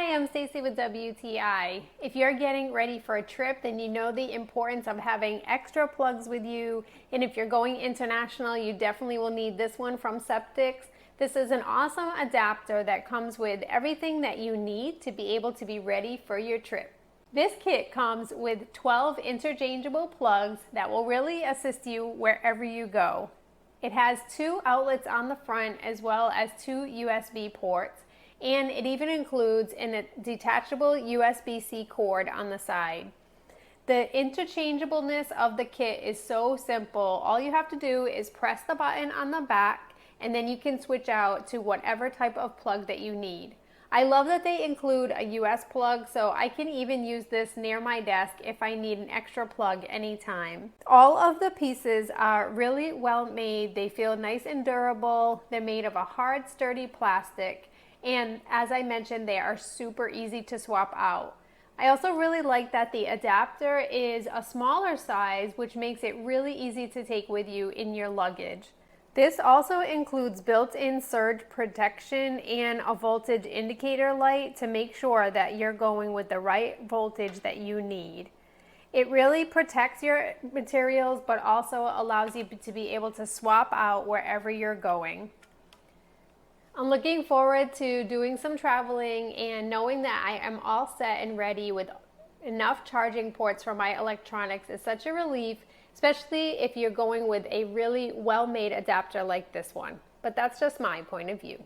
Hi, I'm Stacy with WTI. If you're getting ready for a trip, then you know the importance of having extra plugs with you. And if you're going international, you definitely will need this one from Ceptics. This is an awesome adapter that comes with everything that you need to be able to be ready for your trip. This kit comes with 12 interchangeable plugs that will really assist you wherever you go. It has 2 outlets on the front as well as 2 USB ports. And it even includes a detachable USB-C cord on the side. The interchangeableness of the kit is so simple. All you have to do is press the button on the back and then you can switch out to whatever type of plug that you need. I love that they include a US plug, so I can even use this near my desk if I need an extra plug anytime. All of the pieces are really well made. They feel nice and durable. They're made of a hard, sturdy plastic. And as I mentioned, they are super easy to swap out. I also really like that the adapter is a smaller size, which makes it really easy to take with you in your luggage. This also includes built-in surge protection and a voltage indicator light to make sure that you're going with the right voltage that you need. It really protects your materials, but also allows you to be able to swap out wherever you're going. I'm looking forward to doing some traveling and knowing that I am all set and ready with enough charging ports for my electronics is such a relief, especially if you're going with a really well-made adapter like this one. But that's just my point of view.